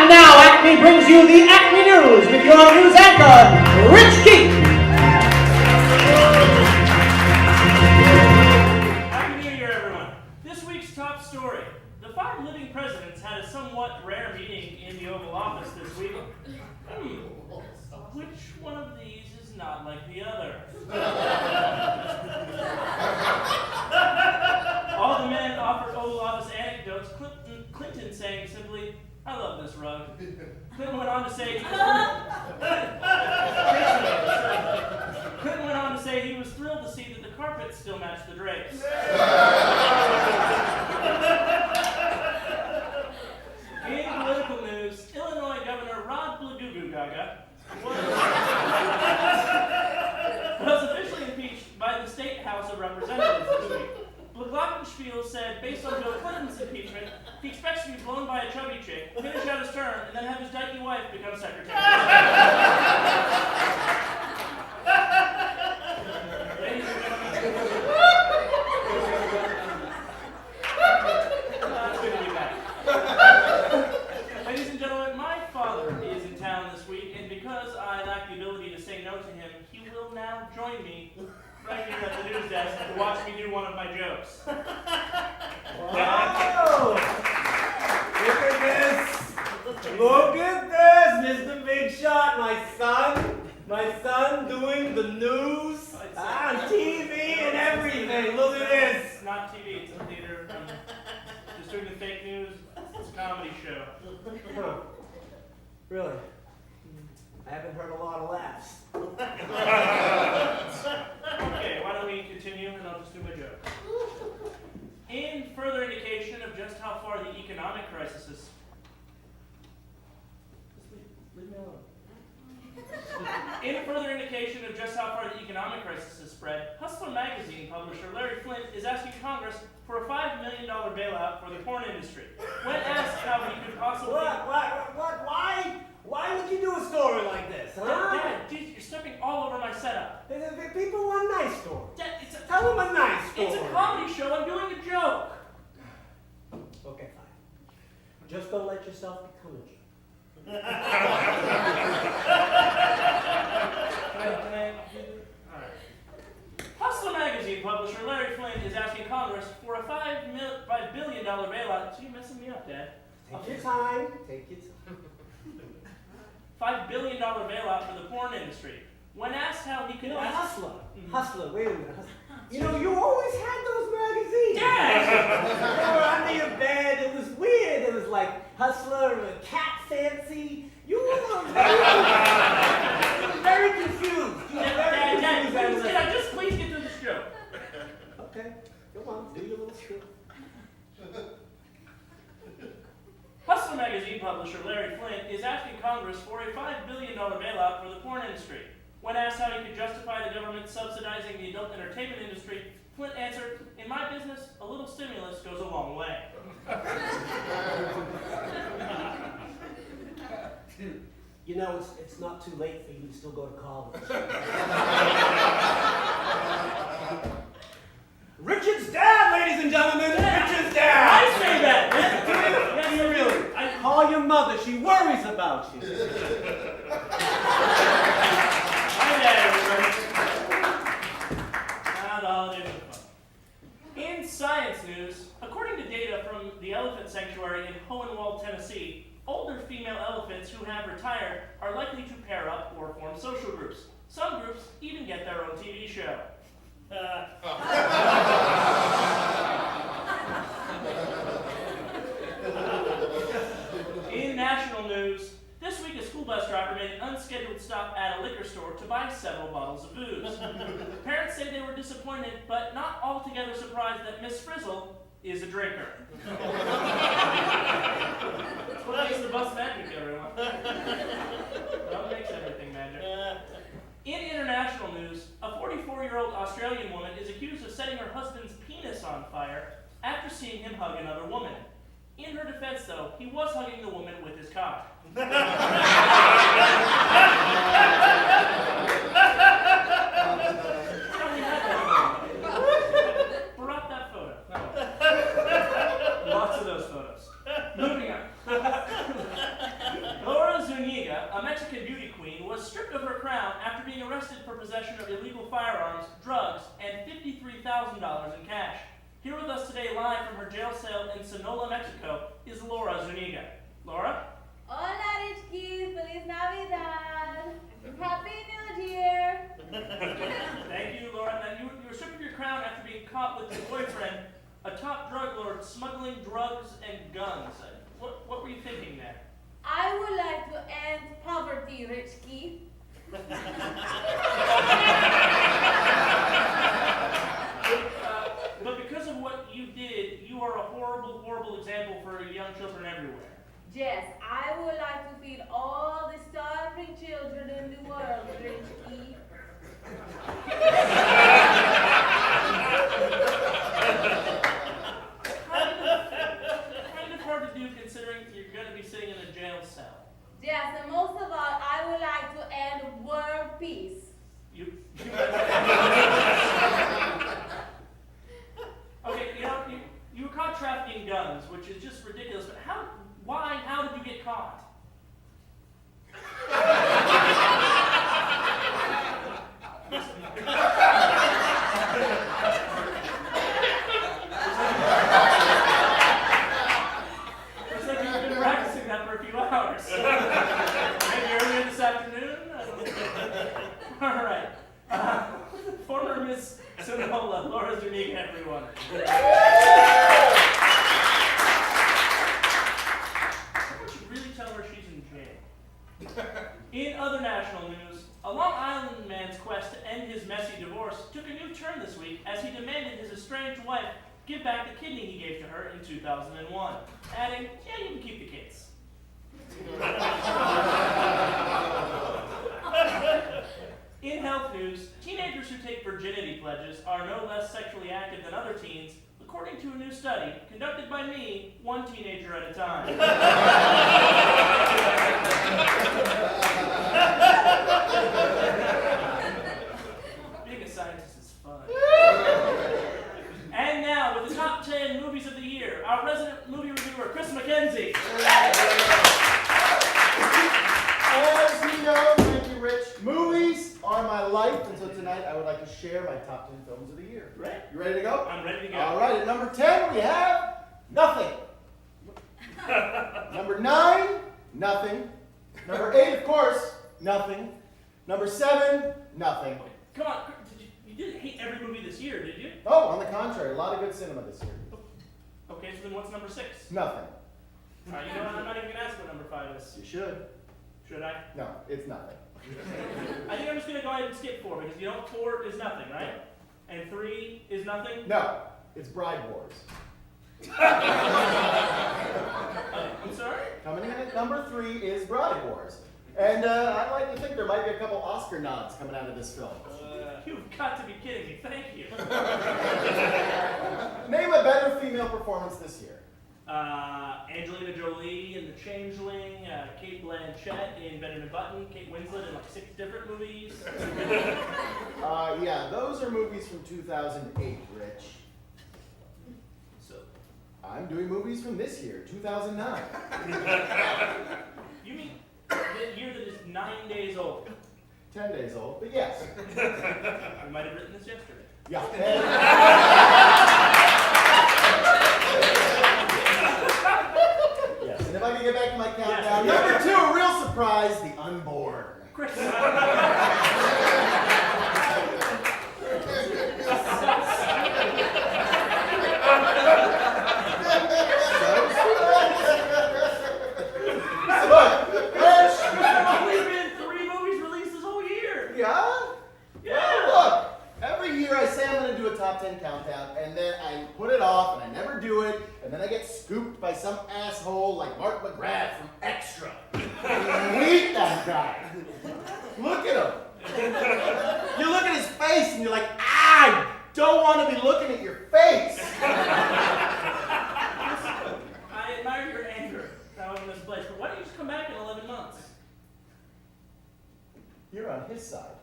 And now ACME brings you the ACME News with your news anchor, Rich Keith. Happy New Year, everyone. This week's top story. The 5 living presidents had a somewhat rare meeting in the Oval Office this week. Which one of these is not like the other? All the men offered Oval Office anecdotes, Clinton saying simply, "I love this rug." Clinton went on to say he was thrilled to see that the carpets still matched the drapes. In political news, Illinois Governor Rod Blagoo-Gaga was officially impeached by the State House of Representatives this week. Glockenspiel said, based on Bill Clinton's impeachment, he expects to be blown by a chubby chick, finish out his term, and then have his dykey wife become secretary. Ladies and gentlemen, my father is in town this week, and because I lack the ability to say no to him, he will now join me right here at the news desk to watch me do one of my jokes. Wow! Look at this! Look at this, Mr. Big Shot, my son doing the news on TV and everything. Look at this. It's not TV, it's a theater. I'm just doing the fake news. It's a comedy show. Huh. Really? I haven't heard a lot of laughs. Okay, why don't we continue and I'll just do my joke. In further indication of just how far the economic crisis is... Leave me alone. In further indication of just how far the economic crisis has spread, Hustler magazine publisher Larry Flint is asking Congress for a $5 million bailout for the porn industry. When asked how he could possibly... What? Why would you do a story like this, huh? Dad, geez, you're stepping all over my setup. People want nice stories. Dad, Tell them a nice story. It's a comedy show. I'm doing a joke. Okay, fine. Just don't let yourself become a joke. Alright. Hustler magazine publisher Larry Flint is asking Congress for a $5 billion bailout. So you're messing me up, Dad. Take your time. $5 billion bailout for the porn industry. When asked how he could Hustler, wait a minute. You know, you always had those magazines. Dad! They were under your bed. It was weird. It was like Hustler, Cat Fancy. You were very confused. Dad, just please get through this joke. Okay, go on, do your little script. Hustler magazine publisher Larry Flint is asking Congress for a $5 billion bailout for the porn industry. When asked how he could justify the government subsidizing the adult entertainment industry, Flint answered, "In my business, a little stimulus goes a long way." You know, it's not too late for you to still go to college. Richard's dad, ladies and gentlemen! Richard's dad! I say that! Yes, you really. Call your mother, she worries about you. Hi, Dad, everybody. Now the holidays are fun. In science news, according to data from the elephant sanctuary in Hohenwald, Tennessee, older female elephants who have retired are likely to pair up or form social groups. Some groups even get their own TV show. In national news, this week a school bus driver made an unscheduled stop at a liquor store to buy several bottles of booze. Parents say they were disappointed, but not altogether surprised that Miss Frizzle is a drinker. That's what makes the bus magic, everyone. What makes everything magic? In international news, a 44-year-old Australian woman is accused of setting her husband's penis on fire after seeing him hug another woman. In her defense, though, he was hugging the woman with his cock. Brought that photo. Lots of those photos. Moving on. drugs, and $53,000 in cash. Here with us today, live from her jail cell in Sonora, Mexico, is Laura Zuniga. Laura? Hola, rich kids. Feliz Navidad. Happy New Year. Thank you, Laura. Now, you were stripped of your crown after being caught with your boyfriend, a top drug lord, smuggling drugs and guns. What were you thinking there? I would like to end poverty, rich kid. But because of what you did, you are a horrible, horrible example for young children everywhere. Yes, I would like to feed all the starving children in the world, rich kid. Kind of hard to do considering you're going to be sitting in a jail cell. Yes, and most of all, I would like to end world peace. Okay, you were caught trafficking guns, which is just ridiculous, but how did you get caught? Looks like you've been practicing that for a few hours. Maybe earlier this afternoon? I don't know. All right. Former Miss Sonora, Laura Zuniga, everyone. In other national news, a Long Island man's quest to end his messy divorce took a new turn this week as he demanded his estranged wife give back the kidney he gave to her in 2001, adding, "Yeah, you can keep the kids." In health news, teenagers who take virginity pledges are no less sexually active than other teens, according to a new study conducted by me, one teenager at a time. Being a scientist is fun. And now, with the top 10 movies of the year, our resident movie reviewer, Chris McKenzie. As you know, thank you, Rich, movies are my life, and so tonight I would like to share my top 10 films of the year. Right? You ready to go? I'm ready to go. All right, at number 10 we have Nothing. Number 9, Nothing. Number 8, of course, Nothing. Number 7, Nothing. Come on, you didn't hate every movie this year, did you? Oh, on the contrary, a lot of good cinema this year. Okay, so then what's number 6? Nothing. You know what, I'm not even going to ask what number 5 is. You should. Should I? No, it's nothing. I think I'm just going to go ahead and skip 4 because 4 is nothing, right? And 3 is nothing? No, it's Bride Wars. I'm sorry? Coming in at number 3 is Bride Wars. And I like to think there might be a couple Oscar nods coming out of this film. You've got to be kidding me. Thank you. Name a better female performance this year. Angelina Jolie in The Changeling, Kate Blanchett in Benjamin Button, Kate Winslet in like 6 different movies. Yeah, those are movies from 2008, Rich. So, I'm doing movies from this year, 2009. you mean the year that is 9 days old? 10 days old, but yes. We might have written this yesterday. Yeah. Yes, and if I can get back to my countdown, number 2, a real surprise, The Unborn. Chris. Look, Rich. There's only been 3 movies released this whole year. Yeah? Yeah. Well, look, every year I say I'm going to do a top 10 countdown, and then I put it off, and I never do it, and then I get scooped by some asshole like Mark McGrath from Extra. Hate that guy. Look at him. You look at his face, and you're like, I don't want to be looking at your face. I admire your anger. That was misplaced. But why don't you just come back in 11 months? You're on his side.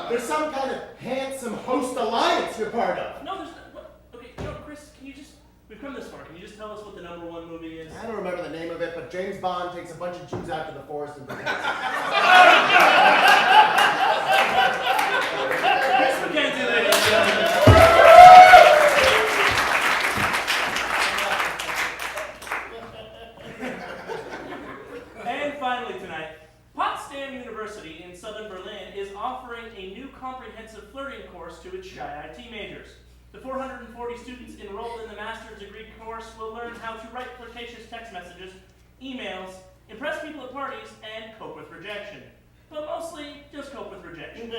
There's some kind of handsome host alliance you're part of. No, there's not. What? Okay, Chris, can you just... We've come this far. Can you just tell us what the number 1 movie is? I don't remember the name of it, but James Bond takes a bunch of Jews out to the forest and protects them. Chris McKenzie, ladies and gentlemen. And finally tonight, Potsdam University in southern Berlin is offering a new comprehensive flirting course to its shy IT majors. The 440 students enrolled in the master's degree course will learn how to write flirtatious text messages, emails, impress people at parties, and cope with rejection. But mostly, just cope with rejection.